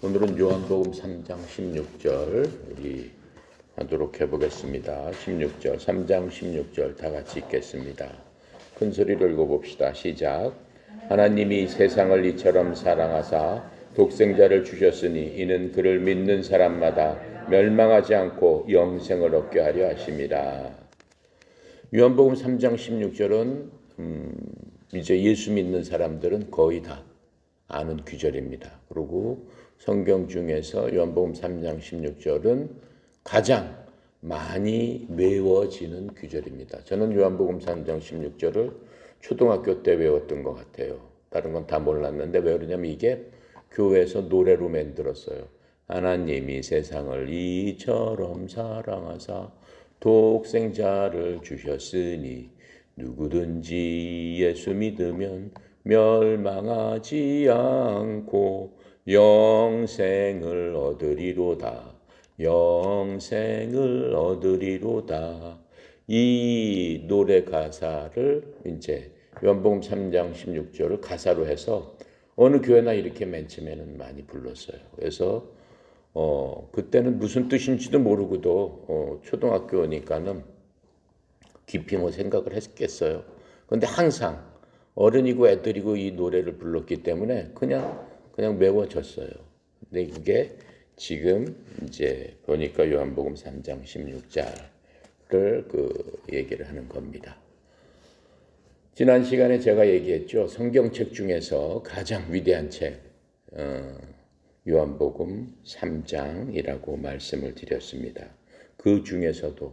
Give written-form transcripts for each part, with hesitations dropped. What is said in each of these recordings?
오늘은 요한복음 3장 16절 우리 하도록 해보겠습니다. 16절, 3장 16절 다 같이 읽겠습니다. 큰 소리로 읽어봅시다. 시작. 하나님이 세상을 이처럼 사랑하사 독생자를 주셨으니 이는 그를 믿는 사람마다 멸망하지 않고 영생을 얻게 하려 하심이라. 요한복음 3장 16절은 이제 예수 믿는 사람들은 거의 다 아는 구절입니다. 그리고 성경 중에서 요한복음 3장 16절은 가장 많이 외워지는 구절입니다. 저는 요한복음 3장 16절을 초등학교 때 외웠던 것 같아요. 다른 건 다 몰랐는데 왜 그러냐면 이게 교회에서 노래로 만들었어요. 하나님이 세상을 이처럼 사랑하사 독생자를 주셨으니 누구든지 예수 믿으면 멸망하지 않고 영생을 얻으리로다. 영생을 얻으리로다. 이 노래 가사를 이제 요한복음 3장 16절을 가사로 해서 어느 교회나 이렇게 맨 처음에는 많이 불렀어요. 그래서 그때는 무슨 뜻인지도 모르고도 초등학교니까는 깊이 뭐 생각을 했겠어요. 그런데 항상 어른이고 애들이고 이 노래를 불렀기 때문에 그냥 외워졌어요. 근데 이게 지금 이제 보니까 요한복음 3장 16절을 얘기를 하는 겁니다. 지난 시간에 제가 얘기했죠. 성경책 중에서 가장 위대한 책 요한복음 3장이라고 말씀을 드렸습니다. 그 중에서도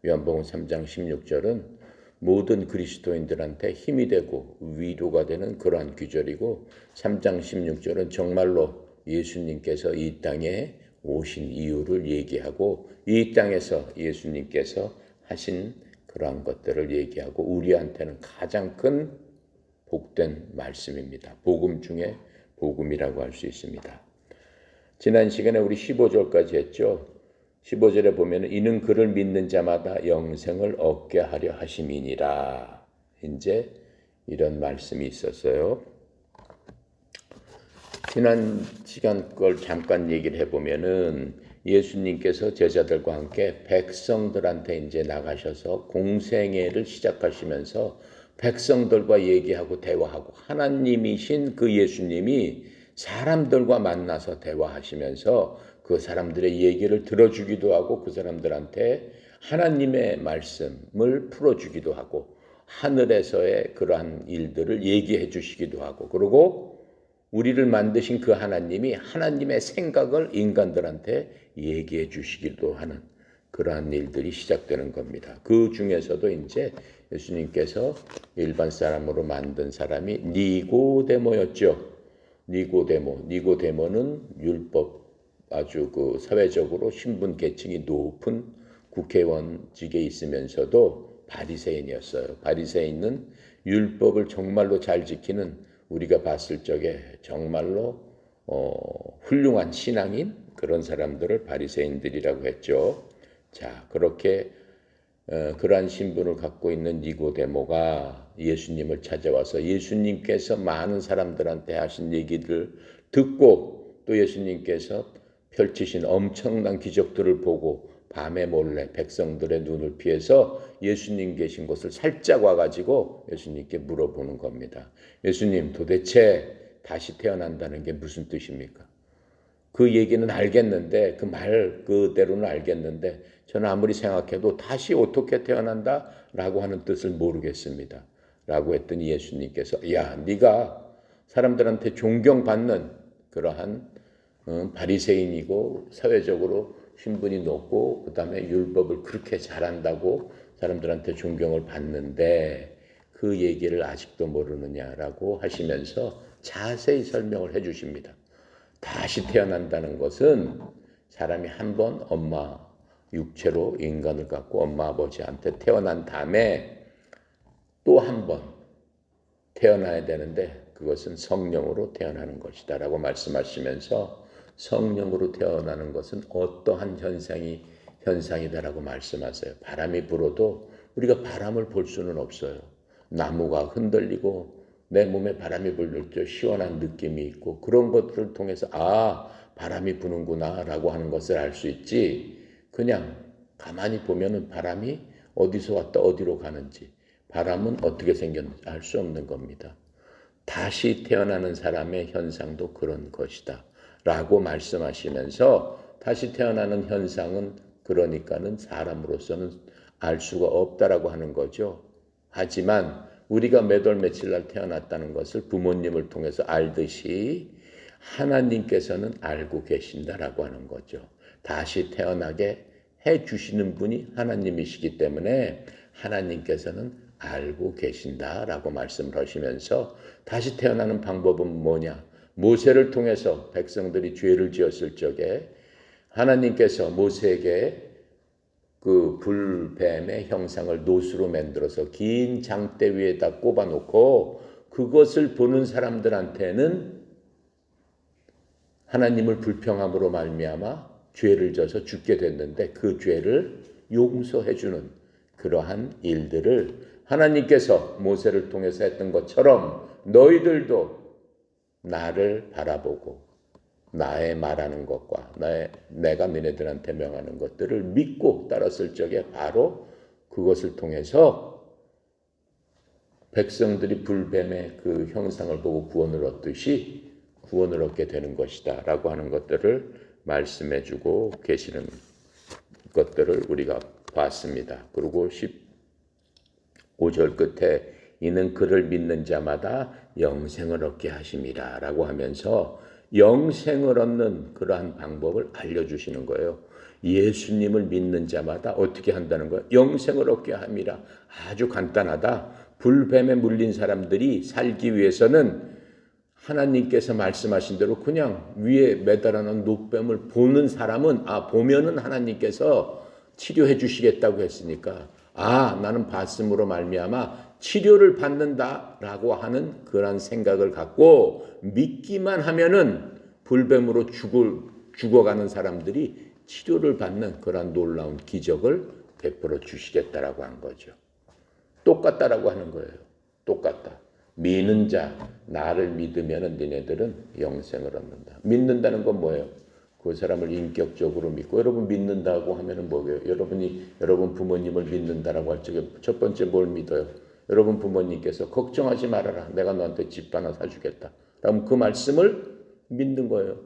요한복음 3장 16절은 모든 그리스도인들한테 힘이 되고 위로가 되는 그러한 구절이고 3장 16절은 정말로 예수님께서 이 땅에 오신 이유를 얘기하고 이 땅에서 예수님께서 하신 그러한 것들을 얘기하고 우리한테는 가장 큰 복된 말씀입니다. 복음 중에 복음이라고 할 수 있습니다. 지난 시간에 우리 15절까지 했죠. 15절에 보면 이는 그를 믿는 자마다 영생을 얻게 하려 하심이니라. 이제 이런 말씀이 있었어요. 지난 시간 걸 잠깐 얘기를 해보면은 예수님께서 제자들과 함께 백성들한테 이제 나가셔서 공생애를 시작하시면서 백성들과 얘기하고 대화하고 하나님이신 그 예수님이 사람들과 만나서 대화하시면서 그 사람들의 얘기를 들어주기도 하고 그 사람들한테 하나님의 말씀을 풀어주기도 하고 하늘에서의 그러한 일들을 얘기해 주시기도 하고 그리고 우리를 만드신 그 하나님이 하나님의 생각을 인간들한테 얘기해 주시기도 하는 그러한 일들이 시작되는 겁니다. 그 중에서도 이제 예수님께서 일반 사람으로 만든 사람이 니고데모였죠. 니고데모는 율법 아주 사회적으로 신분 계층이 높은 국회의원직에 있으면서도 바리새인이었어요. 바리새인은 율법을 정말로 잘 지키는 우리가 봤을 적에 정말로 훌륭한 신앙인 그런 사람들을 바리새인들이라고 했죠. 자, 그렇게 그러한 신분을 갖고 있는 니고데모가 예수님을 찾아와서 예수님께서 많은 사람들한테 하신 얘기를 듣고 또 예수님께서 펼치신 엄청난 기적들을 보고 밤에 몰래 백성들의 눈을 피해서 예수님 계신 곳을 살짝 와가지고 예수님께 물어보는 겁니다. 예수님, 도대체 다시 태어난다는 게 무슨 뜻입니까? 그 얘기는 알겠는데 그 말 그대로는 알겠는데 저는 아무리 생각해도 다시 어떻게 태어난다라고 하는 뜻을 모르겠습니다. 라고 했더니 예수님께서 야, 네가 사람들한테 존경받는 그러한 바리새인이고 사회적으로 신분이 높고 그다음에 율법을 그렇게 잘한다고 사람들한테 존경을 받는데 그 얘기를 아직도 모르느냐라고 하시면서 자세히 설명을 해 주십니다. 다시 태어난다는 것은 사람이 한번 엄마 육체로 인간을 갖고 엄마 아버지한테 태어난 다음에 또 한 번 태어나야 되는데 그것은 성령으로 태어나는 것이다 라고 말씀하시면서 성령으로 태어나는 것은 어떠한 현상이다라고 말씀하세요. 바람이 불어도 우리가 바람을 볼 수는 없어요. 나무가 흔들리고 내 몸에 바람이 불릴 때 시원한 느낌이 있고 그런 것들을 통해서 바람이 부는구나 라고 하는 것을 알 수 있지. 그냥 가만히 보면은 바람이 어디서 왔다 어디로 가는지, 바람은 어떻게 생겼는지 알 수 없는 겁니다. 다시 태어나는 사람의 현상도 그런 것이다 라고 말씀하시면서, 다시 태어나는 현상은 그러니까는 사람으로서는 알 수가 없다라고 하는 거죠. 하지만 우리가 몇 월 며칠 날 태어났다는 것을 부모님을 통해서 알듯이 하나님께서는 알고 계신다라고 하는 거죠. 다시 태어나게 해주시는 분이 하나님이시기 때문에 하나님께서는 알고 계신다라고 말씀을 하시면서, 다시 태어나는 방법은 뭐냐? 모세를 통해서 백성들이 죄를 지었을 적에 하나님께서 모세에게 그 불뱀의 형상을 노수로 만들어서 긴 장대 위에다 꼽아놓고 그것을 보는 사람들한테는 하나님을 불평함으로 말미암아 죄를 져서 죽게 됐는데, 그 죄를 용서해 주는 그러한 일들을 하나님께서 모세를 통해서 했던 것처럼 너희들도 나를 바라보고 나의 말하는 것과 내가 너희들한테 명하는 것들을 믿고 따랐을 적에 바로 그것을 통해서 백성들이 불뱀의 그 형상을 보고 구원을 얻듯이 구원을 얻게 되는 것이다 라고 하는 것들을 말씀해 주고 계시는 것들을 우리가 봤습니다. 그리고 15절 끝에 이는 그를 믿는 자마다 영생을 얻게 하심이라 라고 하면서 영생을 얻는 그러한 방법을 알려주시는 거예요. 예수님을 믿는 자마다 어떻게 한다는 거예요? 영생을 얻게 함이라. 아주 간단하다. 불뱀에 물린 사람들이 살기 위해서는 하나님께서 말씀하신 대로 그냥 위에 매달아 놓은 녹뱀을 보는 사람은 보면은 하나님께서 치료해 주시겠다고 했으니까 나는 봤음으로 말미암아 치료를 받는다라고 하는 그런 생각을 갖고 믿기만 하면은 불뱀으로 죽어가는 사람들이 치료를 받는 그런 놀라운 기적을 베풀어 주시겠다라고 한 거죠. 똑같다라고 하는 거예요. 똑같다. 믿는 자, 나를 믿으면은 너네들은 영생을 얻는다. 믿는다는 건 뭐예요? 그 사람을 인격적으로 믿고, 여러분 믿는다고 하면은 뭐예요? 여러분 부모님을 믿는다라고 할 적에 첫 번째 뭘 믿어요? 여러분 부모님께서 걱정하지 말아라. 내가 너한테 집 하나 사주겠다. 그럼 그 말씀을 믿는 거예요.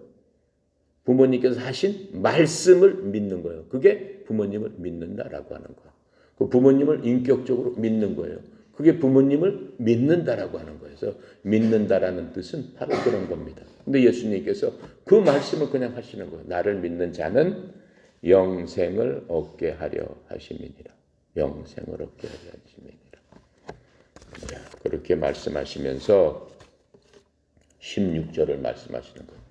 부모님께서 하신 말씀을 믿는 거예요. 그게 부모님을 믿는다라고 하는 거예요. 그 부모님을 인격적으로 믿는 거예요. 그게 부모님을 믿는다라고 하는 거예요. 그래서 믿는다라는 뜻은 바로 그런 겁니다. 근데 예수님께서 그 말씀을 그냥 하시는 거예요. 나를 믿는 자는 영생을 얻게 하려 하심이니라. 영생을 얻게 하려 하심이니라. 그렇게 말씀하시면서 16절을 말씀하시는 거예요.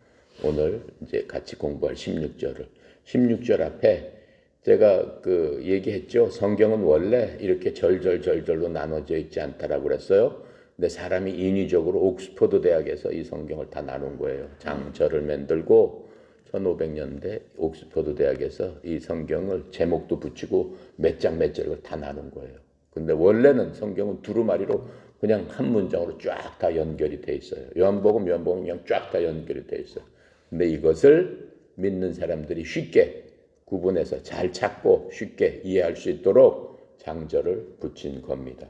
오늘 이제 같이 공부할 16절 앞에 제가 얘기했죠. 성경은 원래 이렇게 절절절절로 나눠져 있지 않다라고 그랬어요. 근데 사람이 인위적으로 옥스퍼드 대학에서 이 성경을 다 나눈 거예요. 장절을 만들고 1500년대 옥스퍼드 대학에서 이 성경을 제목도 붙이고 몇 장 몇 절을 다 나눈 거예요. 근데 원래는 성경은 두루마리로 그냥 한 문장으로 쫙 다 연결이 돼 있어요. 요한복음 그냥 쫙 다 연결이 돼 있어요. 근데 이것을 믿는 사람들이 쉽게 구분해서 잘 찾고 쉽게 이해할 수 있도록 장절을 붙인 겁니다.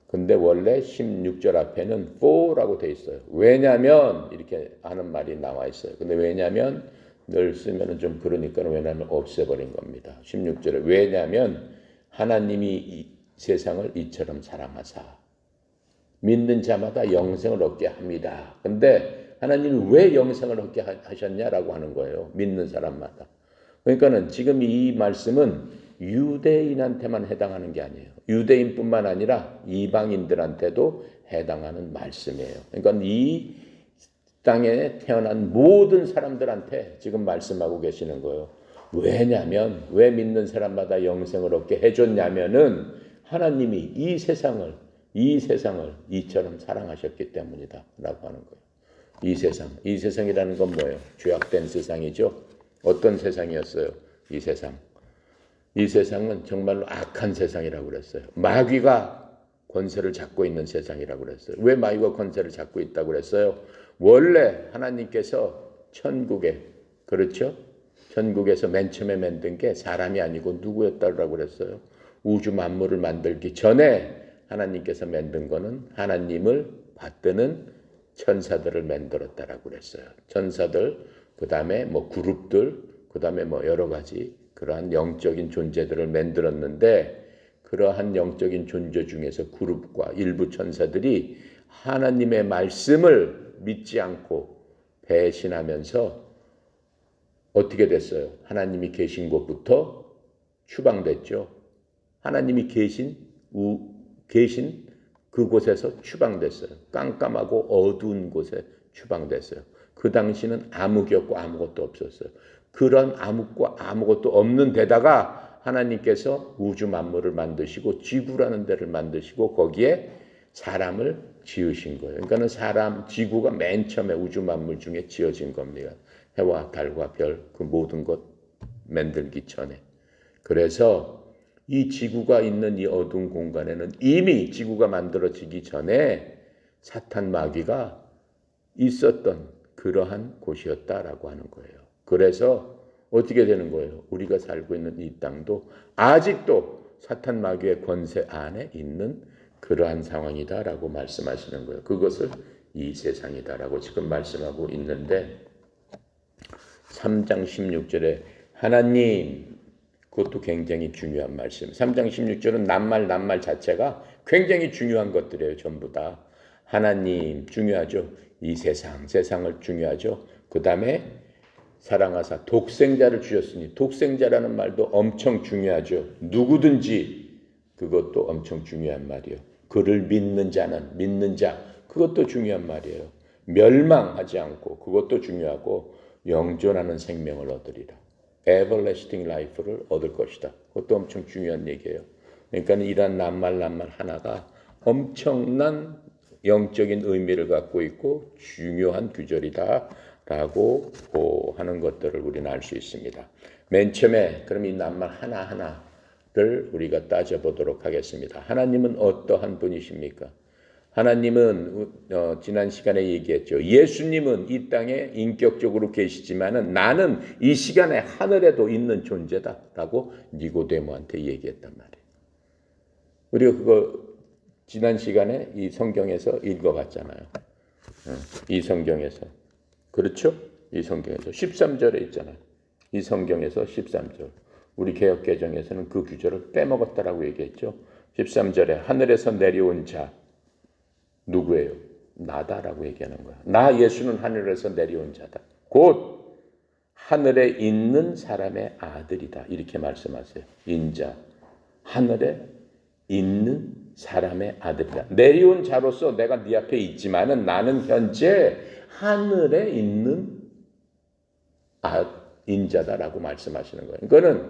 근데 원래 16절 앞에는 for라고 돼 있어요. 왜냐면 이렇게 하는 말이 나와 있어요. 근데 왜냐면 늘 쓰면은 좀 그러니까 왜냐면 없애버린 겁니다. 16절에 왜냐면 하나님이 이 세상을 이처럼 사랑하사 믿는 자마다 영생을 얻게 합니다. 근데 하나님이 왜 영생을 얻게 하셨냐라고 하는 거예요. 믿는 사람마다. 그러니까는 지금 이 말씀은 유대인한테만 해당하는 게 아니에요. 유대인뿐만 아니라 이방인들한테도 해당하는 말씀이에요. 그러니까 이 땅에 태어난 모든 사람들한테 지금 말씀하고 계시는 거예요. 왜냐면 왜 믿는 사람마다 영생을 얻게 해줬냐면은 하나님이 이 세상을 이처럼 사랑하셨기 때문이다 라고 하는 거예요. 이 세상이라는 건 뭐예요? 죄악된 세상이죠. 어떤 세상이었어요? 이 세상은 정말로 악한 세상이라고 그랬어요. 마귀가 권세를 잡고 있는 세상이라고 그랬어요. 왜 마귀가 권세를 잡고 있다고 그랬어요? 원래 하나님께서 천국에, 그렇죠? 천국에서 맨 처음에 만든 게 사람이 아니고 누구였다고 그랬어요? 우주 만물을 만들기 전에 하나님께서 만든 거는 하나님을 받드는 천사들을 만들었다라고 그랬어요. 천사들, 그 다음에 뭐 그룹들, 그 다음에 뭐 여러 가지 그러한 영적인 존재들을 만들었는데, 그러한 영적인 존재 중에서 그룹과 일부 천사들이 하나님의 말씀을 믿지 않고 배신하면서 어떻게 됐어요? 하나님이 계신 곳부터 추방됐죠. 하나님이 계신 그곳에서 추방됐어요. 깜깜하고 어두운 곳에 추방됐어요. 그 당시는 암흑이 없고 아무것도 없었어요. 그런 암흑과 아무것도 없는 데다가 하나님께서 우주 만물을 만드시고 지구라는 데를 만드시고 거기에 사람을 지으신 거예요. 그러니까는 지구가 맨 처음에 우주 만물 중에 지어진 겁니다. 해와 달과 별, 그 모든 것 만들기 전에. 그래서 이 지구가 있는 이 어두운 공간에는 이미 지구가 만들어지기 전에 사탄 마귀가 있었던 그러한 곳이었다라고 하는 거예요. 그래서 어떻게 되는 거예요? 우리가 살고 있는 이 땅도 아직도 사탄 마귀의 권세 안에 있는 그러한 상황이다라고 말씀하시는 거예요. 그것을 이 세상이다라고 지금 말씀하고 있는데 3장 16절에 하나님, 그것도 굉장히 중요한 말씀. 3장 16절은 낱말 자체가 굉장히 중요한 것들이에요. 전부 다. 하나님 중요하죠. 이 세상을 중요하죠. 그 다음에 사랑하사 독생자를 주셨으니 독생자라는 말도 엄청 중요하죠. 누구든지 그것도 엄청 중요한 말이에요. 그를 믿는 자 그것도 중요한 말이에요. 멸망하지 않고 그것도 중요하고 영존하는 생명을 얻으리라. everlasting life를 얻을 것이다. 그것도 엄청 중요한 얘기예요. 그러니까 이런 낱말 하나가 엄청난 영적인 의미를 갖고 있고 중요한 규절이다라고 하는 것들을 우리는 알 수 있습니다. 맨 처음에 그럼 이 낱말 하나하나를 우리가 따져보도록 하겠습니다. 하나님은 어떠한 분이십니까? 하나님은 지난 시간에 얘기했죠. 예수님은 이 땅에 인격적으로 계시지만은 나는 이 시간에 하늘에도 있는 존재다라고 니고데모한테 얘기했단 말이에요. 우리가 그거 지난 시간에 이 성경에서 읽어봤잖아요. 이 성경에서. 그렇죠? 이 성경에서 13절에 있잖아요. 이 성경에서 13절. 우리 개역개정에서는 그 규절을 빼먹었다라고 얘기했죠. 13절에 하늘에서 내려온 자 누구예요? 나다라고 얘기하는 거야. 나 예수는 하늘에서 내려온 자다. 곧 하늘에 있는 사람의 아들이다. 이렇게 말씀하세요. 인자. 하늘에 있는 사람의 아들이다. 내려온 자로서 내가 네 앞에 있지만은 나는 현재 하늘에 있는 인자다라고 말씀하시는 거예요. 그거는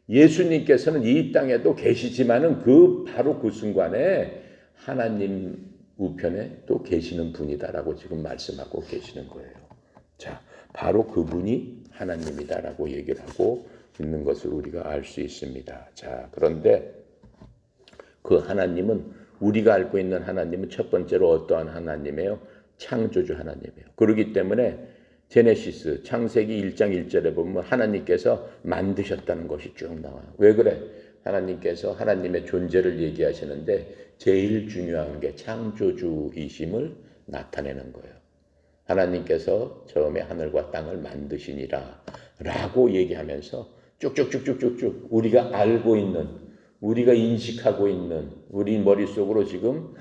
예수님께서는 이 땅에도 계시지만은 바로 그 순간에 하나님 우편에 또 계시는 분이다라고 지금 말씀하고 계시는 거예요. 자, 바로 그분이 하나님이다라고 얘기를 하고 있는 것을 우리가 알 수 있습니다. 자, 그런데 그 하나님은 우리가 알고 있는 하나님은 첫 번째로 어떠한 하나님이에요? 창조주 하나님이에요. 그렇기 때문에 제네시스 창세기 1장 1절에 보면 하나님께서 만드셨다는 것이 쭉 나와요. 왜 그래? 하나님께서 하나님의 존재를 얘기하시는데 제일 중요한 게 창조주이심을 나타내는 거예요. 하나님께서 처음에 하늘과 땅을 만드시니라 라고 얘기하면서 쭉쭉쭉쭉쭉쭉 우리가 알고 있는, 우리가 인식하고 있는, 우리 머릿속으로 지금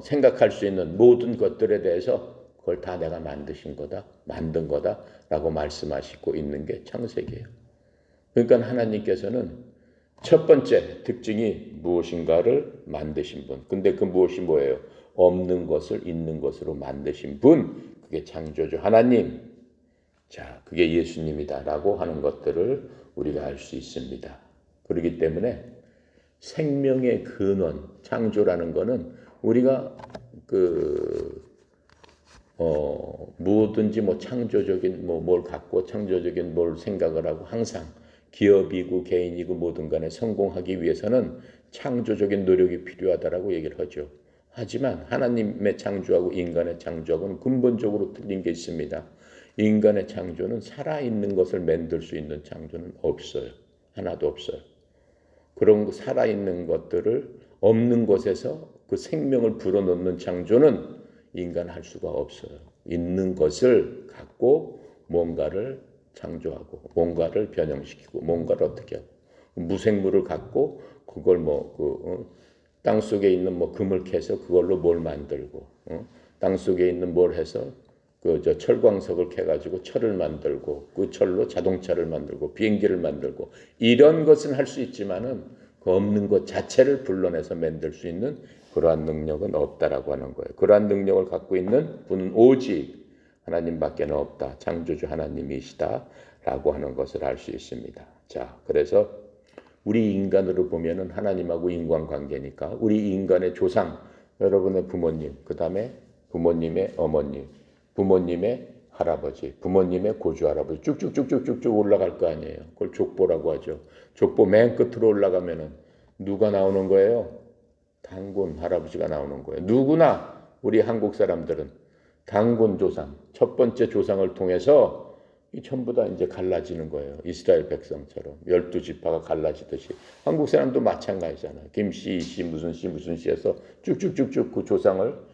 생각할 수 있는 모든 것들에 대해서 그걸 다 내가 만든 거다라고 말씀하시고 있는 게 창세기예요. 그러니까 하나님께서는 첫 번째 특징이 무엇인가를 만드신 분. 근데 그 무엇이 뭐예요? 없는 것을 있는 것으로 만드신 분. 그게 창조주 하나님. 자, 그게 예수님이다라고 하는 것들을 우리가 알 수 있습니다. 그렇기 때문에 생명의 근원, 창조라는 거는 우리가 무엇든지 창조적인 뭘 갖고 창조적인 뭘 생각을 하고 항상 기업이고 개인이고 뭐든 간에 성공하기 위해서는 창조적인 노력이 필요하다라고 얘기를 하죠. 하지만 하나님의 창조하고 인간의 창조하고는 근본적으로 틀린 게 있습니다. 인간의 창조는 살아있는 것을 만들 수 있는 창조는 없어요. 하나도 없어요. 그런 살아있는 것들을 없는 곳에서 그 생명을 불어넣는 창조는 인간 할 수가 없어요. 있는 것을 갖고 뭔가를 창조하고 뭔가를 변형시키고 뭔가를 어떻게 하고 무생물을 갖고 그걸 땅 속에 있는 금을 캐서 그걸로 뭘 만들고 땅 속에 있는 뭘 해서 철광석을 캐가지고 철을 만들고 그 철로 자동차를 만들고 비행기를 만들고 이런 것은 할 수 있지만은 그 없는 것 자체를 불러내서 만들 수 있는 그러한 능력은 없다라고 하는 거예요. 그러한 능력을 갖고 있는 분은 오직 하나님밖에는 없다. 창조주 하나님이시다라고 하는 것을 알 수 있습니다. 자, 그래서 우리 인간으로 보면은 하나님하고 인간관계니까 우리 인간의 조상, 여러분의 부모님, 그 다음에 부모님의 어머님, 부모님의 할아버지, 부모님의 고조할아버지 쭉쭉쭉쭉쭉 올라갈 거 아니에요. 그걸 족보라고 하죠. 족보 맨 끝으로 올라가면은 누가 나오는 거예요? 단군 할아버지가 나오는 거예요. 누구나 우리 한국 사람들은 단군 조상, 첫 번째 조상을 통해서 전부 다 이제 갈라지는 거예요. 이스라엘 백성처럼 12지파가 갈라지듯이 한국 사람도 마찬가지잖아요. 김씨, 이씨, 무슨 씨, 무슨 씨에서 쭉쭉쭉쭉 그 조상을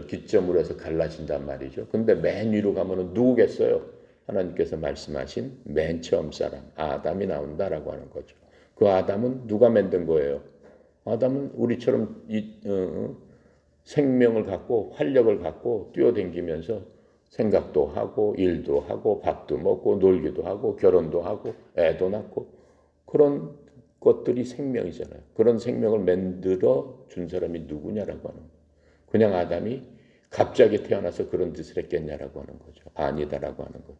기점으로 해서 갈라진단 말이죠. 근데 맨 위로 가면은 누구겠어요? 하나님께서 말씀하신 맨 처음 사람 아담이 나온다라고 하는 거죠. 그 아담은 누가 만든 거예요? 아담은 우리처럼 생명을 갖고 활력을 갖고 뛰어다니면서 생각도 하고 일도 하고 밥도 먹고 놀기도 하고 결혼도 하고 애도 낳고 그런 것들이 생명이잖아요. 그런 생명을 만들어 준 사람이 누구냐라고 하는 거예요. 그냥 아담이 갑자기 태어나서 그런 짓을 했겠냐라고 하는 거죠. 아니다라고 하는 거예요.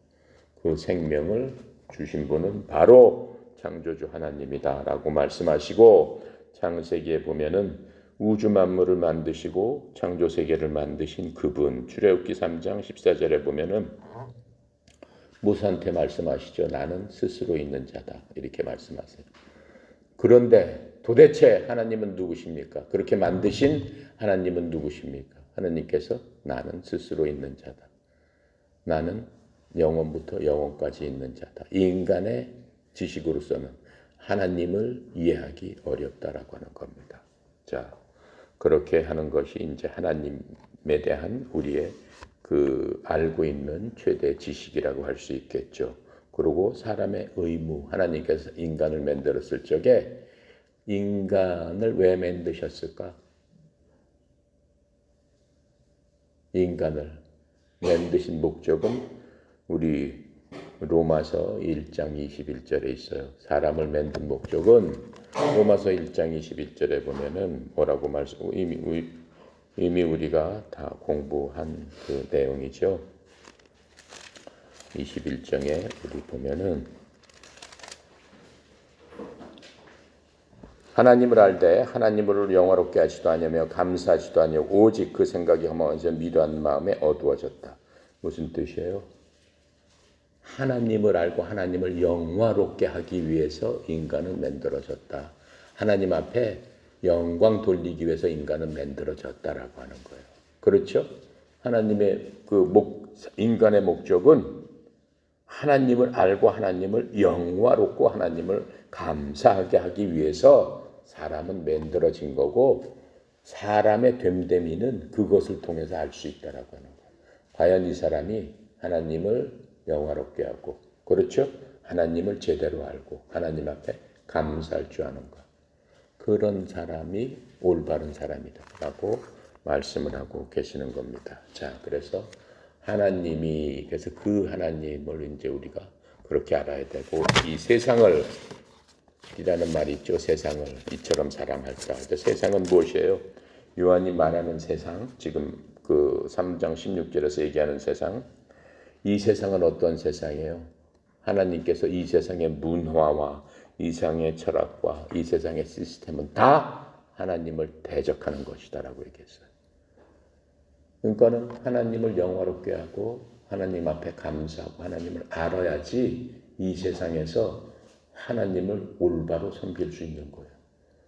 그 생명을 주신 분은 바로 창조주 하나님이다라고 말씀하시고 창세기에 보면은 우주 만물을 만드시고 창조 세계를 만드신 그분 출애굽기 3장 14절에 보면은 모세한테 말씀하시죠. 나는 스스로 있는 자다. 이렇게 말씀하세요. 그런데 도대체 하나님은 누구십니까? 그렇게 만드신 하나님은 누구십니까? 하나님께서 나는 스스로 있는 자다. 나는 영원부터 영원까지 있는 자다. 이 인간의 지식으로서는 하나님을 이해하기 어렵다라고 하는 겁니다. 자, 그렇게 하는 것이 이제 하나님에 대한 우리의 그 알고 있는 최대 지식이라고 할 수 있겠죠. 그리고 사람의 의무, 하나님께서 인간을 만들었을 적에 인간을 왜 만드셨을까? 인간을 만드신 목적은 우리 로마서 1장 21절에 있어요. 사람을 만든 목적은 로마서 1장 21절에 보면은 뭐라고 이미 우리가 다 공부한 그 내용이죠. 21장에 우리 보면은 하나님을 알되 하나님을 영화롭게 하지도 아니하며 감사하지도 아니하고 오직 그 생각이 허망해서 미련한 마음에 어두워졌다. 무슨 뜻이에요? 하나님을 알고 하나님을 영화롭게 하기 위해서 인간은 만들어졌다. 하나님 앞에 영광 돌리기 위해서 인간은 만들어졌다라고 하는 거예요. 그렇죠? 하나님의 인간의 목적은 하나님을 알고 하나님을 영화롭고 하나님을 감사하게 하기 위해서 사람은 만들어진 거고 사람의 됨됨이는 그것을 통해서 알 수 있다라고 하는 거예요. 과연 이 사람이 하나님을 영화롭게 하고 그렇죠? 하나님을 제대로 알고 하나님 앞에 감사할 줄 아는가. 그런 사람이 올바른 사람이다라고 말씀을 하고 계시는 겁니다. 자, 그래서 하나님이 그래서 그 하나님을 이제 우리가 그렇게 알아야 되고 이 세상을 이라는 말이 있죠. 세상을 이처럼 사랑할까. 세상은 무엇이에요? 요한이 말하는 세상, 지금 그 3장 16절에서 얘기하는 세상, 이 세상은 어떤 세상이에요? 하나님께서 이 세상의 문화와 이 세상의 철학과 이 세상의 시스템은 다 하나님을 대적하는 것이다라고 얘기했어요. 그러니까는 하나님을 영화롭게 하고 하나님 앞에 감사하고 하나님을 알아야지 이 세상에서 하나님을 올바로 섬길 수 있는 거예요.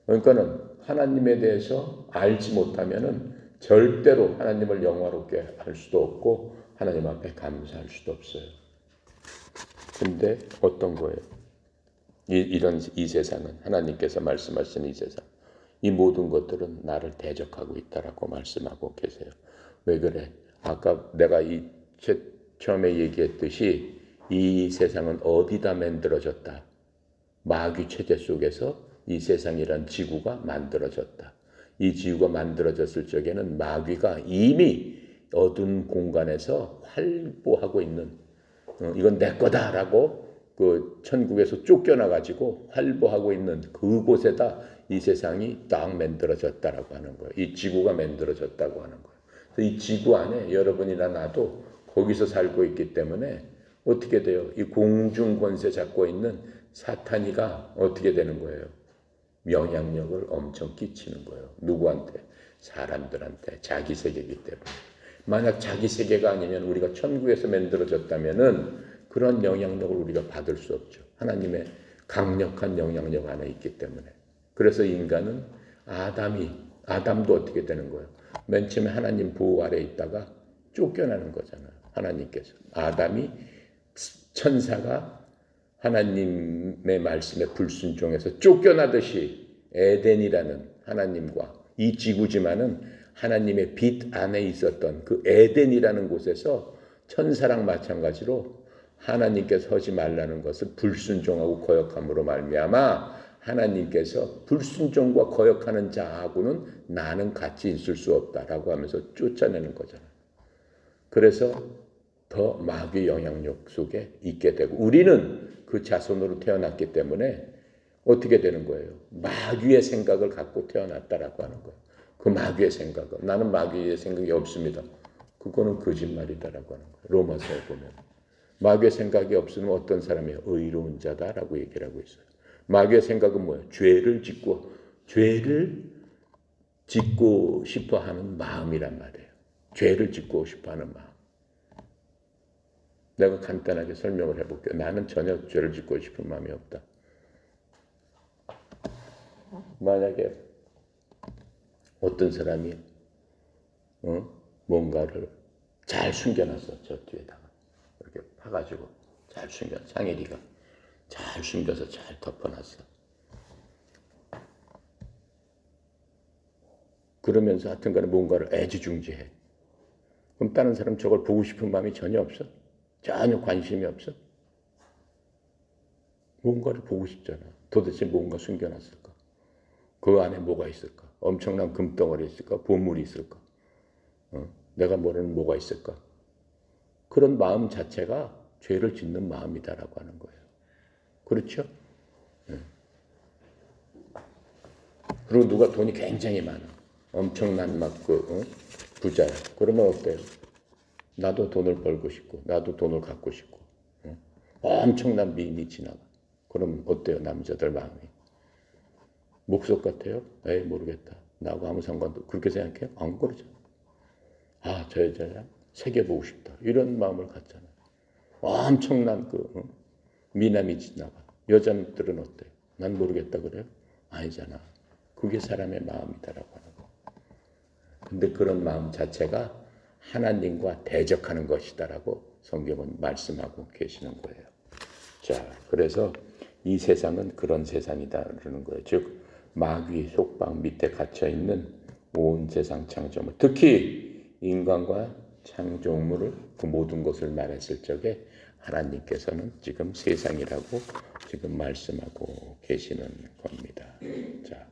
그러니까는 하나님에 대해서 알지 못하면은 절대로 하나님을 영화롭게 할 수도 없고 하나님 앞에 감사할 수도 없어요. 근데 어떤 거예요? 이 세상은 하나님께서 말씀하시는 이 세상, 이 모든 것들은 나를 대적하고 있다라고 말씀하고 계세요. 왜 그래? 아까 내가 처음에 얘기했듯이 이 세상은 어디다 만들어졌다. 마귀 체제 속에서 이 세상이란 지구가 만들어졌다. 이 지구가 만들어졌을 적에는 마귀가 이미 어두운 공간에서 활보하고 있는 이건 내 거다라고 그 천국에서 쫓겨나가지고 활보하고 있는 그곳에다 이 세상이 딱 만들어졌다라고 하는 거예요. 이 지구가 만들어졌다고 하는 거예요. 그래서 이 지구 안에 여러분이나 나도 거기서 살고 있기 때문에 어떻게 돼요? 이 공중 권세 잡고 있는 사탄이가 어떻게 되는 거예요? 영향력을 엄청 끼치는 거예요. 누구한테? 사람들한테. 자기 세계이기 때문에. 만약 자기 세계가 아니면 우리가 천국에서 만들어졌다면은 그런 영향력을 우리가 받을 수 없죠. 하나님의 강력한 영향력 안에 있기 때문에. 그래서 인간은 아담도 어떻게 되는 거예요? 맨 처음에 하나님 보호 아래 있다가 쫓겨나는 거잖아요. 하나님께서. 아담이 천사가 하나님의 말씀에 불순종해서 쫓겨나듯이 에덴이라는 하나님과 이 지구지만은 하나님의 빛 안에 있었던 그 에덴이라는 곳에서 천사랑 마찬가지로 하나님께서 하지 말라는 것을 불순종하고 거역함으로 말미암아 하나님께서 불순종과 거역하는 자하고는 나는 같이 있을 수 없다라고 하면서 쫓아내는 거잖아요. 그래서 더 마귀 영향력 속에 있게 되고 우리는 그 자손으로 태어났기 때문에 어떻게 되는 거예요? 마귀의 생각을 갖고 태어났다라고 하는 거예요. 그 마귀의 생각은 나는 마귀의 생각이 없습니다. 그거는 거짓말이다라고 하는 거예요. 로마서에 보면 마귀의 생각이 없으면 어떤 사람이에요? 의로운 자다라고 얘기를 하고 있어요. 마귀의 생각은 뭐예요? 죄를 짓고 싶어하는 마음이란 말이에요. 죄를 짓고 싶어하는 마음. 내가 간단하게 설명을 해볼게요. 나는 전혀 죄를 짓고 싶은 마음이 없다. 만약에 어떤 사람이 뭔가를 잘 숨겨놨어. 저 뒤에다가 이렇게 파가지고 잘 숨겨. 상일이가 잘 숨겨서 잘 덮어놨어. 그러면서 하여튼간에 뭔가를 애지중지해. 그럼 다른 사람 저걸 보고 싶은 마음이 전혀 없어? 전혀 관심이 없어? 뭔가를 보고 싶잖아. 도대체 뭔가 숨겨놨을까? 그 안에 뭐가 있을까? 엄청난 금덩어리 있을까? 보물이 있을까? 내가 모르는 뭐가 있을까? 그런 마음 자체가 죄를 짓는 마음이다라고 하는 거예요. 그렇죠? 그리고 누가 돈이 굉장히 많아. 엄청난 부자야. 그러면 어때요? 나도 돈을 벌고 싶고, 나도 돈을 갖고 싶고, 엄청난 미인이 지나가. 그럼 어때요? 남자들 마음이. 목석 같아요? 에이, 모르겠다. 나하고 아무 상관도. 그렇게 생각해요? 안 그러죠. 아, 저 여자야? 세계 보고 싶다. 이런 마음을 갖잖아요. 엄청난 미남이 지나가. 여자들은 어때요? 난 모르겠다 그래요? 아니잖아. 그게 사람의 마음이다라고 하는 거. 근데 그런 마음 자체가 하나님과 대적하는 것이다라고 성경은 말씀하고 계시는 거예요. 자, 그래서 이 세상은 그런 세상이다라는 거예요. 즉 마귀 속박 밑에 갇혀 있는 온 세상 창조물, 특히 인간과 창조물을 그 모든 것을 말했을 적에 하나님께서는 지금 세상이라고 지금 말씀하고 계시는 겁니다. 자,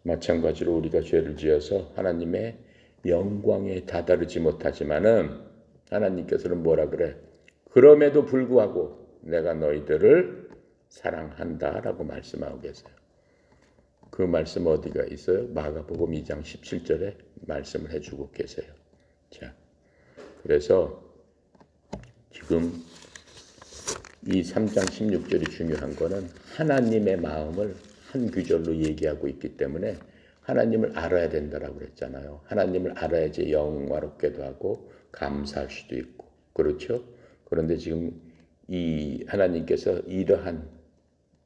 마찬가지로 우리가 죄를 지어서 하나님의 영광에 다다르지 못하지만은 하나님께서는 뭐라 그래? 그럼에도 불구하고 내가 너희들을 사랑한다라고 말씀하고 계세요. 그 말씀 어디가 있어요? 마가복음 2장 17절에 말씀을 해주고 계세요. 자, 그래서 지금 이 3장 16절이 중요한 거는 하나님의 마음을 한 구절로 얘기하고 있기 때문에 하나님을 알아야 된다라고 그랬잖아요. 하나님을 알아야지 영화롭게도 하고 감사할 수도 있고. 그렇죠? 그런데 지금 이 하나님께서 이러한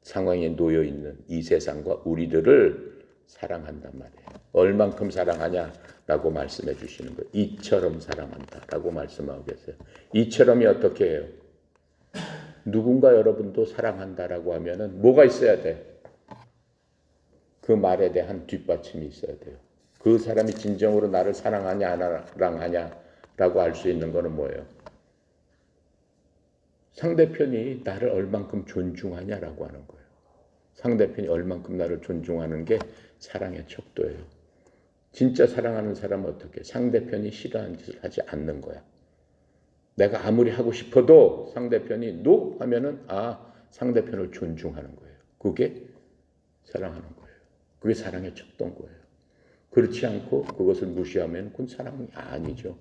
상황에 놓여 있는 이 세상과 우리들을 사랑한단 말이에요. 얼만큼 사랑하냐라고 말씀해 주시는 거예요. 이처럼 사랑한다라고 말씀하고 계세요. 이처럼이 어떻게 해요? 누군가 여러분도 사랑한다라고 하면은 뭐가 있어야 돼? 그 말에 대한 뒷받침이 있어야 돼요. 그 사람이 진정으로 나를 사랑하냐 안 사랑하냐라고 알 수 있는 거는 뭐예요? 상대편이 나를 얼만큼 존중하냐라고 하는 거예요. 상대편이 얼만큼 나를 존중하는 게 사랑의 척도예요. 진짜 사랑하는 사람은 어떻게? 상대편이 싫어하는 짓을 하지 않는 거야. 내가 아무리 하고 싶어도 상대편이 NO 하면은 상대편을 존중하는 거예요. 그게 사랑하는 거예요. 그게 사랑의 척도인 거예요. 그렇지 않고 그것을 무시하면 그건 사랑이 아니죠.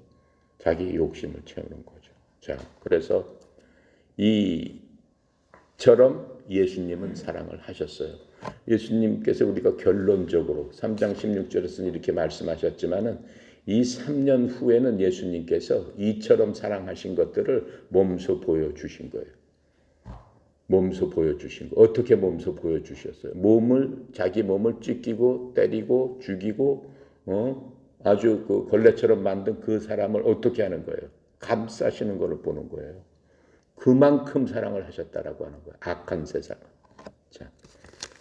자기 욕심을 채우는 거죠. 자, 그래서 이처럼 예수님은 사랑을 하셨어요. 예수님께서 우리가 결론적으로 3장 16절에서는 이렇게 말씀하셨지만은 이 3년 후에는 예수님께서 이처럼 사랑하신 것들을 몸소 보여주신 거예요. 몸소 보여주신 거. 어떻게 몸소 보여주셨어요? 자기 몸을 찢기고 때리고 죽이고 아주 그 걸레처럼 만든 그 사람을 어떻게 하는 거예요? 감싸시는 것을 보는 거예요. 그만큼 사랑을 하셨다라고 하는 거예요. 악한 세상을. 자,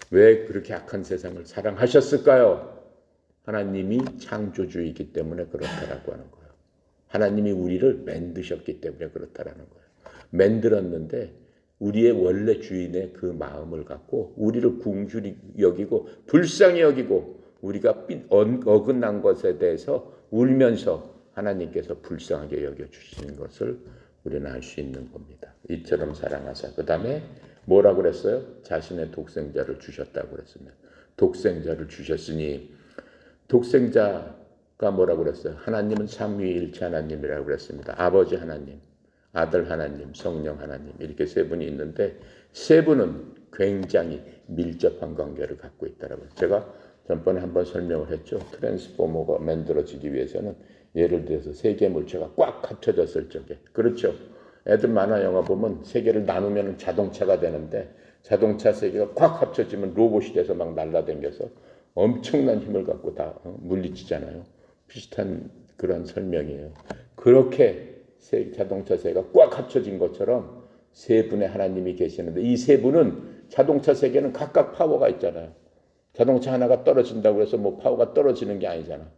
왜 그렇게 악한 세상을 사랑하셨을까요? 하나님이 창조주이기 때문에 그렇다라고 하는 거예요. 하나님이 우리를 만드셨기 때문에 그렇다라는 거예요. 만들었는데 우리의 원래 주인의 그 마음을 갖고 우리를 궁휼히 여기고 불쌍히 여기고 우리가 어긋난 것에 대해서 울면서 하나님께서 불쌍하게 여겨주시는 것을 우리는 알 수 있는 겁니다. 이처럼 사랑하사. 그 다음에 뭐라고 그랬어요? 자신의 독생자를 주셨다고 그랬습니다. 독생자를 주셨으니 독생자가 뭐라고 그랬어요? 하나님은 삼위일체 하나님이라고 그랬습니다. 아버지 하나님, 아들 하나님, 성령 하나님 이렇게 세 분이 있는데 세 분은 굉장히 밀접한 관계를 갖고 있다라고. 제가 전번에 한번 설명을 했죠. 트랜스포머가 만들어지기 위해서는 예를 들어서 세 개의 물체가 꽉 합쳐졌을 적에 그렇죠. 애들 만화 영화 보면 세 개를 나누면 자동차가 되는데 자동차 세 개가 꽉 합쳐지면 로봇이 돼서 막 날아다녀서 엄청난 힘을 갖고 다 물리치잖아요. 비슷한 그런 설명이에요. 그렇게 자동차 세 개가 꽉 합쳐진 것처럼 세 분의 하나님이 계시는데 이 세 분은 자동차 세 개는 각각 파워가 있잖아요. 자동차 하나가 떨어진다고 해서 뭐 파워가 떨어지는 게 아니잖아.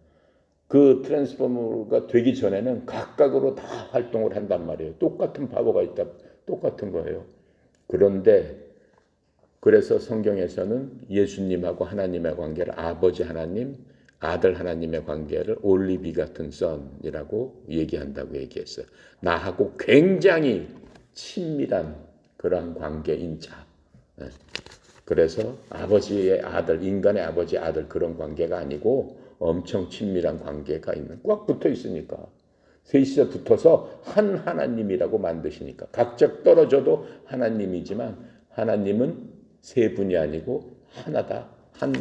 그 트랜스포머가 되기 전에는 각각으로 다 활동을 한단 말이에요. 똑같은 파워가 있다. 똑같은 거예요. 그런데 그래서 성경에서는 예수님하고 하나님의 관계를 아버지 하나님, 아들 하나님의 관계를 올리비 같은 선이라고 얘기한다고 얘기했어요. 나하고 굉장히 친밀한 그런 관계인 자. 그래서 아버지의 아들, 인간의 아버지 아들 그런 관계가 아니고 엄청 친밀한 관계가 있는 꽉 붙어 있으니까 셋이서 붙어서 한 하나님이라고 만드시니까 각각 떨어져도 하나님이지만 하나님은 세 분이 아니고 하나다. 한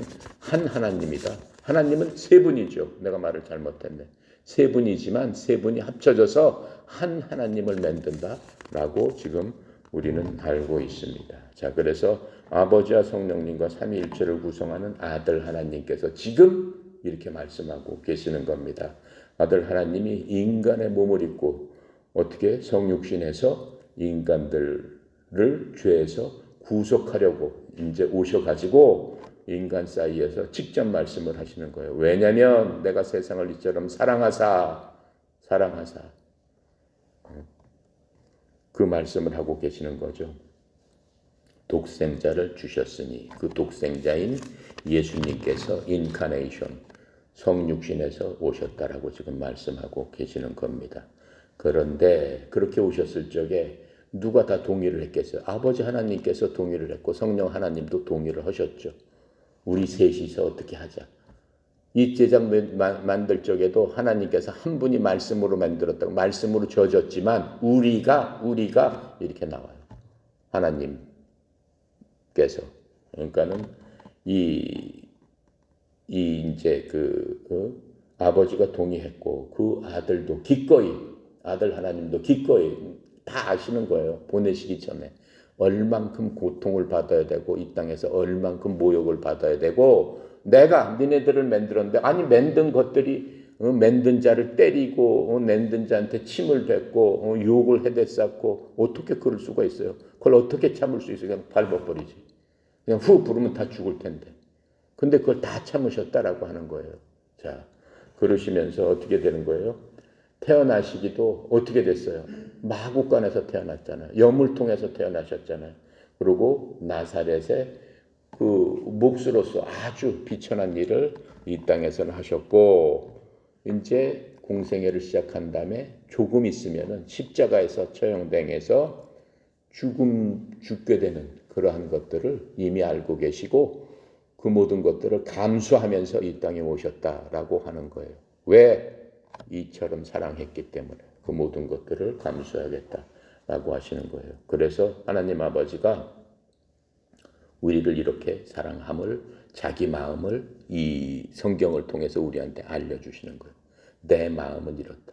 하나님이다. 하나님은 세 분이죠. 내가 말을 잘못했네. 세 분이지만 세 분이 합쳐져서 한 하나님을 만든다라고 지금 우리는 알고 있습니다. 자, 그래서 아버지와 성령님과 삼위일체를 구성하는 아들 하나님께서 지금 이렇게 말씀하고 계시는 겁니다. 아들 하나님이 인간의 몸을 입고 어떻게 성육신에서 인간들을 죄에서 구속하려고 이제 오셔가지고 인간 사이에서 직접 말씀을 하시는 거예요. 왜냐하면 내가 세상을 이처럼 사랑하사 그 말씀을 하고 계시는 거죠. 독생자를 주셨으니 그 독생자인 예수님께서 인카네이션 성육신에서 오셨다라고 지금 말씀하고 계시는 겁니다. 그런데 그렇게 오셨을 적에 누가 다 동의를 했겠어요? 아버지 하나님께서 동의를 했고 성령 하나님도 동의를 하셨죠. 우리 셋이서 어떻게 하자. 이 제작 만들 적에도 하나님께서 한 분이 말씀으로 만들었다고 말씀으로 져졌지만 우리가 이렇게 나와요. 하나님께서 그러니까는 이제 아버지가 동의했고 그 아들도 기꺼이 아들 하나님도 기꺼이 다 아시는 거예요. 보내시기 전에 얼만큼 고통을 받아야 되고 이 땅에서 얼만큼 모욕을 받아야 되고 내가 니네들을 만들었는데 아니 만든 것들이 만든 자를 때리고 만든 자한테 침을 뱉고 욕을 해대쌌고 어떻게 그럴 수가 있어요? 그걸 어떻게 참을 수 있어요? 그냥 밟아버리지. 그냥 후 부르면 다 죽을 텐데. 근데 그걸 다 참으셨다라고 하는 거예요. 자, 그러시면서 어떻게 되는 거예요? 태어나시기도 어떻게 됐어요? 마구간에서 태어났잖아요. 염을 통해서 태어나셨잖아요. 그리고 나사렛에 그 몫으로서 아주 비천한 일을 이 땅에서는 하셨고 이제 공생애를 시작한 다음에 조금 있으면은 십자가에서 처형당해서 죽게 되는 그러한 것들을 이미 알고 계시고 그 모든 것들을 감수하면서 이 땅에 오셨다라고 하는 거예요. 왜? 이처럼 사랑했기 때문에 그 모든 것들을 감수하겠다라고 하시는 거예요. 그래서 하나님 아버지가 우리를 이렇게 사랑함을 자기 마음을 이 성경을 통해서 우리한테 알려주시는 거예요. 내 마음은 이렇다.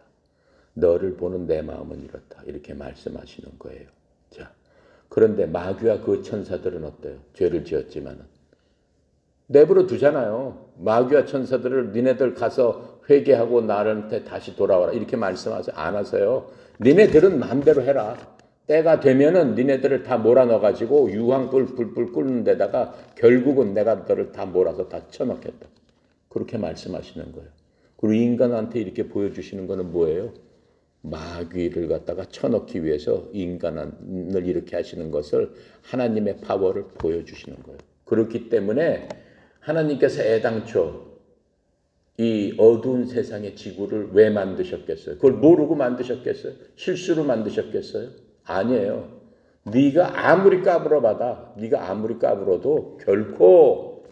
너를 보는 내 마음은 이렇다. 이렇게 말씀하시는 거예요. 자, 그런데 마귀와 그 천사들은 어때요? 죄를 지었지만은 내버려 두잖아요. 마귀와 천사들을 니네들 가서 회개하고 나한테 다시 돌아와라 이렇게 말씀하지 않아서요. 니네들은 마음대로 해라. 때가 되면은 니네들을 다 몰아넣어가지고 유황불 불불 끓는 데다가 결국은 내가 너를 다 몰아서 다 쳐넣겠다. 그렇게 말씀하시는 거예요. 그리고 인간한테 이렇게 보여주시는 거는 뭐예요? 마귀를 갖다가 쳐넣기 위해서 인간을 이렇게 하시는 것을 하나님의 파워를 보여주시는 거예요. 그렇기 때문에 하나님께서 애당초 이 어두운 세상의 지구를 왜 만드셨겠어요? 그걸 모르고 만드셨겠어요? 실수로 만드셨겠어요? 아니에요. 네가 아무리 까불어봐도 결코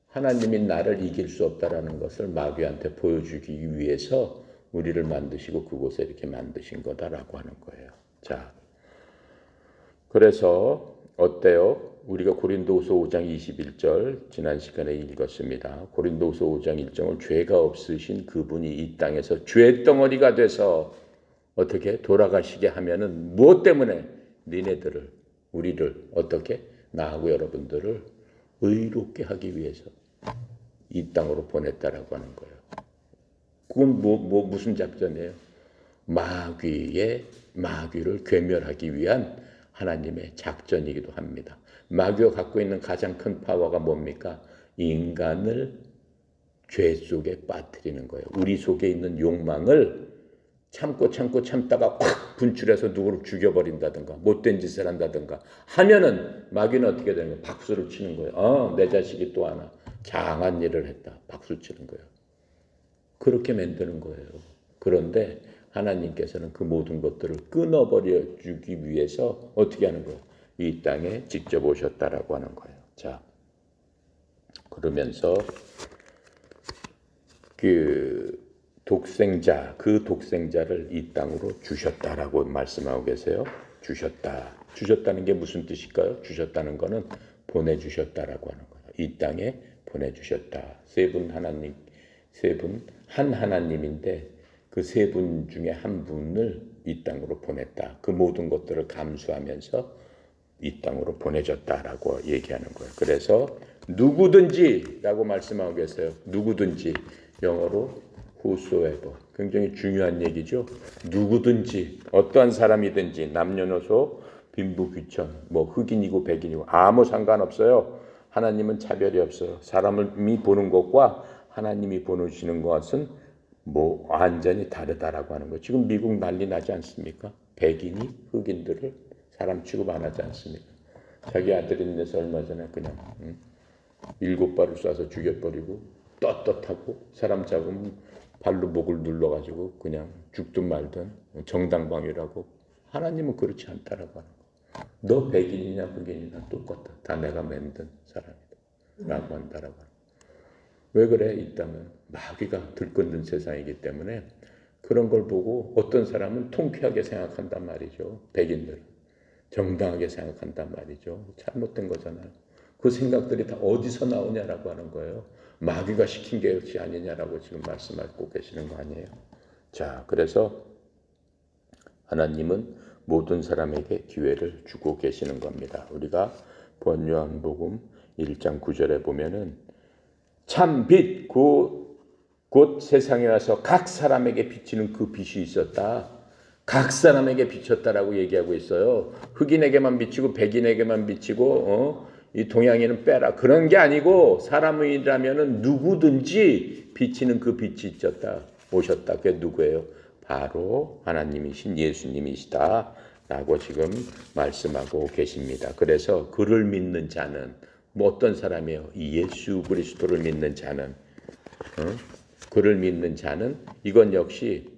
하나님이 나를 이길 수 없다라는 것을 마귀한테 보여주기 위해서 우리를 만드시고 그곳에 이렇게 만드신 거다라고 하는 거예요. 자, 그래서 어때요? 우리가 고린도후서 5장 21절 지난 시간에 읽었습니다. 고린도후서 5장 1절은 죄가 없으신 그분이 이 땅에서 죄덩어리가 돼서 어떻게 돌아가시게 하면은 무엇 때문에 니네들을 우리를 어떻게 나하고 여러분들을 의롭게 하기 위해서 이 땅으로 보냈다라고 하는 거예요. 그건 무슨 작전이에요? 마귀를 괴멸하기 위한 하나님의 작전이기도 합니다. 마귀가 갖고 있는 가장 큰 파워가 뭡니까? 인간을 죄 속에 빠뜨리는 거예요. 우리 속에 있는 욕망을 참다가 확 분출해서 누구를 죽여버린다든가 못된 짓을 한다든가 하면은 마귀는 어떻게 되는 거예요? 박수를 치는 거예요. 내 자식이 또 하나 장한 일을 했다. 박수 치는 거예요. 그렇게 만드는 거예요. 그런데 하나님께서는 그 모든 것들을 끊어버려 주기 위해서 어떻게 하는 거예요? 이 땅에 직접 오셨다라고 하는 거예요. 자, 그러면서 그 독생자를 이 땅으로 주셨다라고 말씀하고 계세요. 주셨다는 게 무슨 뜻일까요? 주셨다는 거는 보내주셨다라고 하는 거예요. 이 땅에 보내주셨다. 한 하나님인데 그 세 분 중에 한 분을 이 땅으로 보냈다. 그 모든 것들을 감수하면서 이 땅으로 보내줬다라고 얘기하는 거예요. 그래서 누구든지라고 말씀하고 계세요. 누구든지 영어로 whosoever 굉장히 중요한 얘기죠. 누구든지 어떠한 사람이든지 남녀노소 빈부귀천 흑인이고 백인이고 아무 상관없어요. 하나님은 차별이 없어요. 사람이 보는 것과 하나님이 보시는 것은 완전히 다르다라고 하는 거예요. 지금 미국 난리 나지 않습니까? 백인이 흑인들을 사람 취급 안 하지 않습니까? 자기 아들이 있는데서 얼마 전에 그냥 7발을 쏴서 죽여버리고 떳떳하고 사람 잡으면 발로 목을 눌러가지고 그냥 죽든 말든 정당방위라고. 하나님은 그렇지 않다라고 하는 거예요. 너 백인이냐 흑인이냐 똑같다. 다 내가 만든 사람이다 라고 한다라고 하는 거예요. 왜 그래? 있다면 마귀가 들끓는 세상이기 때문에 그런 걸 보고 어떤 사람은 통쾌하게 생각한단 말이죠. 백인들은 정당하게 생각한단 말이죠. 잘못된 거잖아요. 그 생각들이 다 어디서 나오냐라고 하는 거예요. 마귀가 시킨 것이 아니냐라고 지금 말씀하고 계시는 거 아니에요. 자, 그래서 하나님은 모든 사람에게 기회를 주고 계시는 겁니다. 우리가 본 요한복음 1장 9절에 보면은 참 빛 곧 세상에 와서 각 사람에게 비치는 그 빛이 있었다. 각 사람에게 비쳤다라고 얘기하고 있어요. 흑인에게만 비치고 백인에게만 비치고 이 동양인은 빼라. 그런 게 아니고 사람이라면은 누구든지 비치는 그 빛이 있었다. 오셨다. 그게 누구예요? 바로 하나님이신 예수님이시다. 라고 지금 말씀하고 계십니다. 그래서 그를 믿는 자는 어떤 사람이에요? 예수 그리스도를 믿는 자는 그를 믿는 자는 이건 역시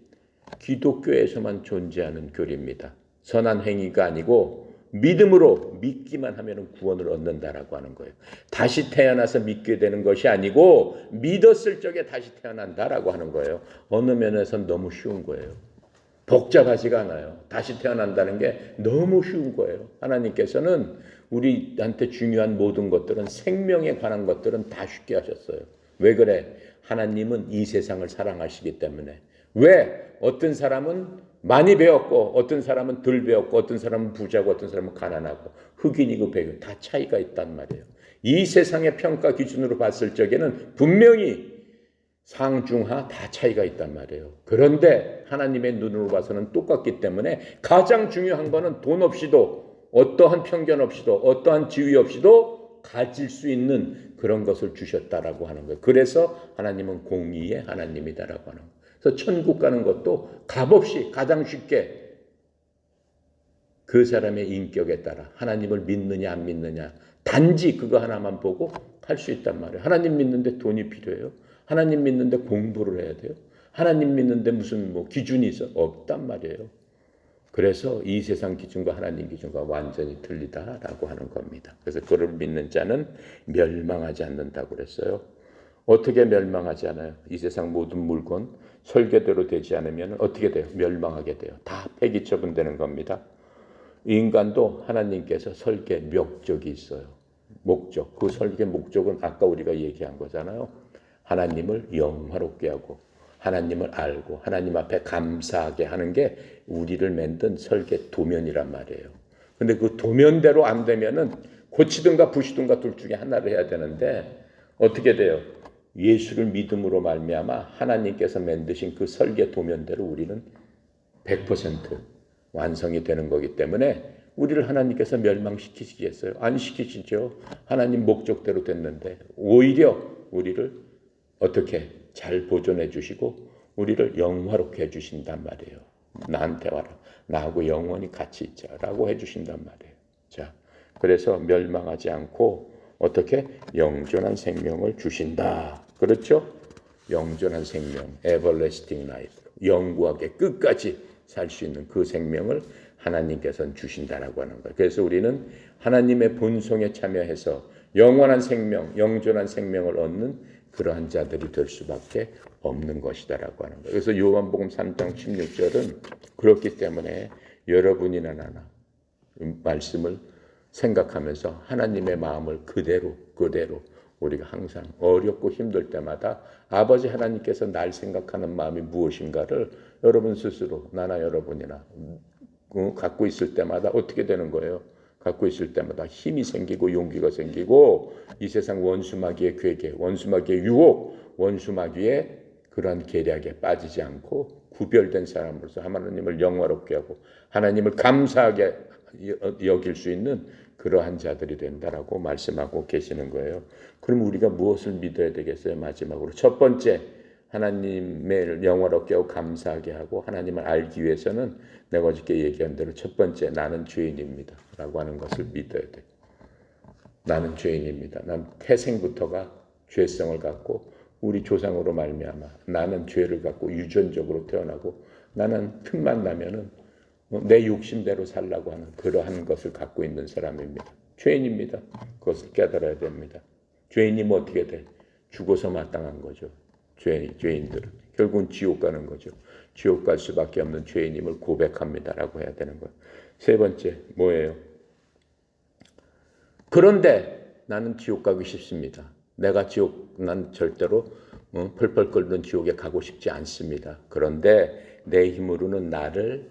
기독교에서만 존재하는 교리입니다. 선한 행위가 아니고 믿음으로 믿기만 하면 구원을 얻는다라고 하는 거예요. 다시 태어나서 믿게 되는 것이 아니고 믿었을 적에 다시 태어난다라고 하는 거예요. 어느 면에서는 너무 쉬운 거예요. 복잡하지가 않아요. 다시 태어난다는 게 너무 쉬운 거예요. 하나님께서는 우리한테 중요한 모든 것들은 생명에 관한 것들은 다 쉽게 하셨어요. 왜 그래? 하나님은 이 세상을 사랑하시기 때문에. 왜? 어떤 사람은 많이 배웠고 어떤 사람은 덜 배웠고 어떤 사람은 부자고 어떤 사람은 가난하고 흑인이고 백인 다 차이가 있단 말이에요. 이 세상의 평가 기준으로 봤을 적에는 분명히 상중하 다 차이가 있단 말이에요. 그런데 하나님의 눈으로 봐서는 똑같기 때문에 가장 중요한 거는 돈 없이도 어떠한 편견 없이도 어떠한 지위 없이도 가질 수 있는 그런 것을 주셨다라고 하는 거예요. 그래서 하나님은 공의의 하나님이다라고 하는 거예요. 그래서 천국 가는 것도 값없이 가장 쉽게 그 사람의 인격에 따라 하나님을 믿느냐 안 믿느냐 단지 그거 하나만 보고 할 수 있단 말이에요. 하나님 믿는데 돈이 필요해요. 하나님 믿는데 공부를 해야 돼요. 하나님 믿는데 무슨 기준이 있어? 없단 말이에요. 그래서 이 세상 기준과 하나님 기준과 완전히 틀리다라고 하는 겁니다. 그래서 그를 믿는 자는 멸망하지 않는다고 그랬어요. 어떻게 멸망하지 않아요? 이 세상 모든 물건 설계대로 되지 않으면 어떻게 돼요? 멸망하게 돼요. 다 폐기 처분되는 겁니다. 인간도 하나님께서 설계 목적이 있어요. 목적. 그 설계 목적은 아까 우리가 얘기한 거잖아요. 하나님을 영화롭게 하고 하나님을 알고 하나님 앞에 감사하게 하는 게 우리를 만든 설계 도면이란 말이에요. 근데 그 도면대로 안 되면은 고치든가 부시든가 둘 중에 하나를 해야 되는데 어떻게 돼요? 예수를 믿음으로 말미암아 하나님께서 만드신 그 설계 도면대로 우리는 100% 완성이 되는 거기 때문에 우리를 하나님께서 멸망시키시겠어요? 안 시키시죠. 하나님 목적대로 됐는데 오히려 우리를 어떻게 잘 보존해 주시고 우리를 영화롭게 해주신단 말이에요. 나한테 와라. 나하고 영원히 같이 있자라고 해주신단 말이에요. 자, 그래서 멸망하지 않고 어떻게 영존한 생명을 주신다. 그렇죠? 영존한 생명, everlasting life, 영구하게 끝까지 살 수 있는 그 생명을 하나님께서는 주신다라고 하는 거예요. 그래서 우리는 하나님의 본성에 참여해서 영원한 생명, 영존한 생명을 얻는 그러한 자들이 될 수밖에 없는 것이다라고 하는 거예요. 그래서 요한복음 3장 16절은 그렇기 때문에 여러분이나 나나 말씀을 생각하면서 하나님의 마음을 그대로 우리가 항상 어렵고 힘들 때마다 아버지 하나님께서 날 생각하는 마음이 무엇인가를 여러분 스스로 나나 여러분이나 갖고 있을 때마다 어떻게 되는 거예요? 갖고 있을 때마다 힘이 생기고 용기가 생기고 이 세상 원수마귀의 괴계, 원수마귀의 유혹, 원수마귀의 그러한 계략에 빠지지 않고 구별된 사람으로서 하나님을 영화롭게 하고 하나님을 감사하게 여길 수 있는 그러한 자들이 된다라고 말씀하고 계시는 거예요. 그럼 우리가 무엇을 믿어야 되겠어요? 마지막으로 첫 번째 하나님을 영화롭게 하고 감사하게 하고 하나님을 알기 위해서는 내가 어저께 얘기한 대로 첫 번째 나는 죄인입니다 라고 하는 것을 믿어야 돼요. 나는 죄인입니다. 난 태생부터가 죄성을 갖고 우리 조상으로 말미암아 나는 죄를 갖고 유전적으로 태어나고 나는 틈만 나면은 내 욕심대로 살라고 하는 그러한 것을 갖고 있는 사람입니다. 죄인입니다. 그것을 깨달아야 됩니다. 죄인이면 어떻게 돼? 죽어서 마땅한 거죠. 죄인들은 결국은 지옥 가는 거죠. 지옥 갈 수밖에 없는 죄인임을 고백합니다라고 해야 되는 거예요. 세 번째 뭐예요? 그런데 나는 지옥 가기 싫습니다. 난 절대로 펄펄 끓는 지옥에 가고 싶지 않습니다. 그런데 내 힘으로는 나를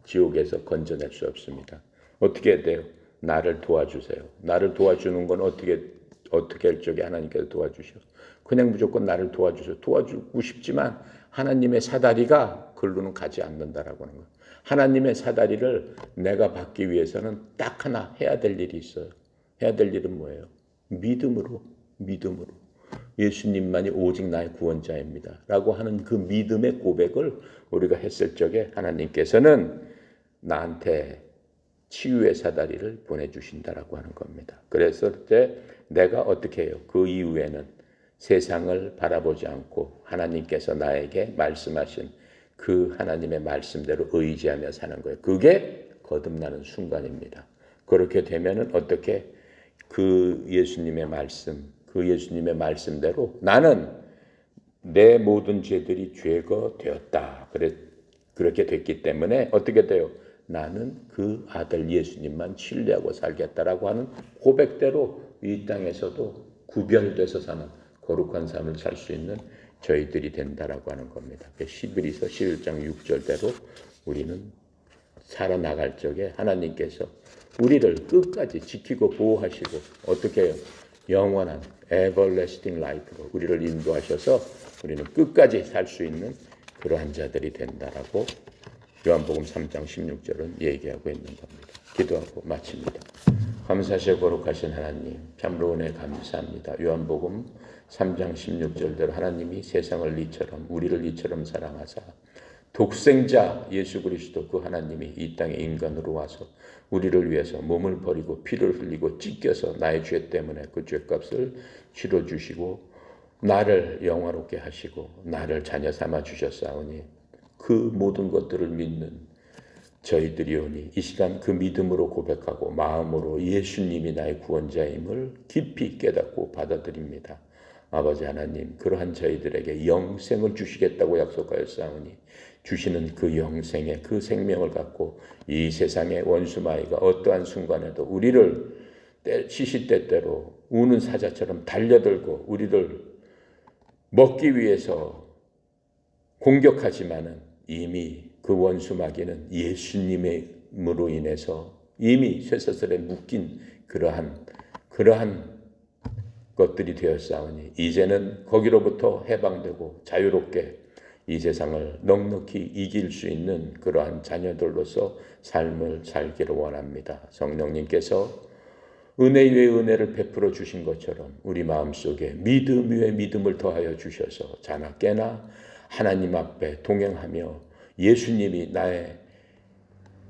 지옥에서 건져낼 수 없습니다. 어떻게 해야 돼요? 나를 도와주세요. 나를 도와주는 건 어떻게 할 적에 하나님께서 도와주셔. 그냥 무조건 나를 도와주세요. 도와주고 싶지만 하나님의 사다리가 글로는 가지 않는다라고 하는 거예요. 하나님의 사다리를 내가 받기 위해서는 딱 하나 해야 될 일이 있어요. 해야 될 일은 뭐예요? 믿음으로. 예수님만이 오직 나의 구원자입니다. 라고 하는 그 믿음의 고백을 우리가 했을 적에 하나님께서는 나한테 치유의 사다리를 보내주신다라고 하는 겁니다. 그랬을 때 내가 어떻게 해요? 그 이후에는 세상을 바라보지 않고 하나님께서 나에게 말씀하신 그 하나님의 말씀대로 의지하며 사는 거예요. 그게 거듭나는 순간입니다. 그렇게 되면은 어떻게 그 예수님의 말씀대로 나는 내 모든 죄들이 죄거되었다. 그렇게 됐기 때문에 어떻게 돼요? 나는 그 아들 예수님만 신뢰하고 살겠다라고 하는 고백대로 이 땅에서도 구별돼서 사는 거룩한 삶을 살 수 있는 저희들이 된다라고 하는 겁니다. 히브리서 11장 6절대로 우리는 살아나갈 적에 하나님께서 우리를 끝까지 지키고 보호하시고 어떻게 해요? 영원한 everlasting life로 우리를 인도하셔서 우리는 끝까지 살 수 있는 그러한 자들이 된다라고 요한복음 3장 16절은 얘기하고 있는 겁니다. 기도하고 마칩니다. 감사하시고 거룩하신 하나님, 참으로 은혜 감사합니다. 요한복음 3장 16절대로 하나님이 세상을 이처럼 우리를 이처럼 사랑하사 독생자 예수 그리스도 그 하나님이 이 땅에 인간으로 와서 우리를 위해서 몸을 버리고 피를 흘리고 찢겨서 나의 죄 때문에 그 죄값을 치러주시고 나를 영화롭게 하시고 나를 자녀 삼아 주셨사오니 그 모든 것들을 믿는 저희들이오니 이 시간 그 믿음으로 고백하고 마음으로 예수님이 나의 구원자임을 깊이 깨닫고 받아들입니다. 아버지 하나님, 그러한 저희들에게 영생을 주시겠다고 약속하였사오니 주시는 그 영생의 그 생명을 갖고 이 세상의 원수마귀가 어떠한 순간에도 우리를 시시때때로 우는 사자처럼 달려들고 우리를 먹기 위해서 공격하지만은 이미 그 원수마귀는 예수님으로 인해서 이미 쇠사슬에 묶인 그러한 것들이 되었사오니 이제는 거기로부터 해방되고 자유롭게 이 세상을 넉넉히 이길 수 있는 그러한 자녀들로서 삶을 살기를 원합니다. 성령님께서 은혜 위에 은혜를 베풀어 주신 것처럼 우리 마음속에 믿음 위에 믿음을 더하여 주셔서 자나 깨나 하나님 앞에 동행하며 예수님이 나의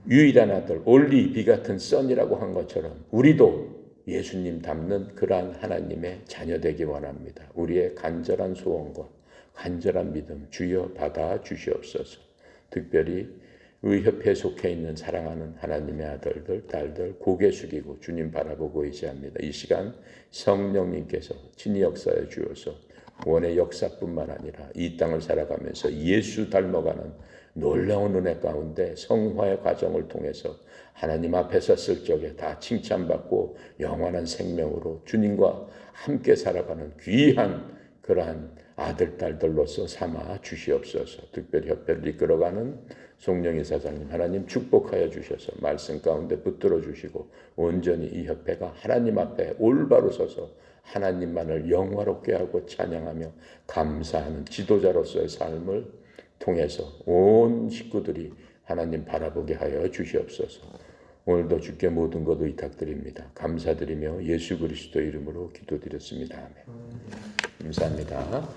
유일한 아들 only begotten son이라고 한 것처럼 우리도 예수님 닮는 그러한 하나님의 자녀 되기 원합니다. 우리의 간절한 소원과 간절한 믿음 주여 받아 주시옵소서. 특별히 의협회에 속해 있는 사랑하는 하나님의 아들들, 딸들 고개 숙이고 주님 바라보고 의지합니다. 이 시간 성령님께서 친히 역사해 주어서 원의 역사뿐만 아니라 이 땅을 살아가면서 예수 닮아가는 놀라운 은혜 가운데 성화의 과정을 통해서 하나님 앞에 섰을 적에 다 칭찬받고 영원한 생명으로 주님과 함께 살아가는 귀한 그러한 아들, 딸들로서 삼아 주시옵소서. 특별히 협회를 이끌어가는 송영희 사장님 하나님 축복하여 주셔서 말씀 가운데 붙들어 주시고 온전히 이 협회가 하나님 앞에 올바로 서서 하나님만을 영화롭게 하고 찬양하며 감사하는 지도자로서의 삶을 통해서 온 식구들이 하나님 바라보게 하여 주시옵소서. 오늘도 주께 모든 것 의탁드립니다. 감사드리며 예수 그리스도 이름으로 기도드렸습니다. 아멘. 감사합니다.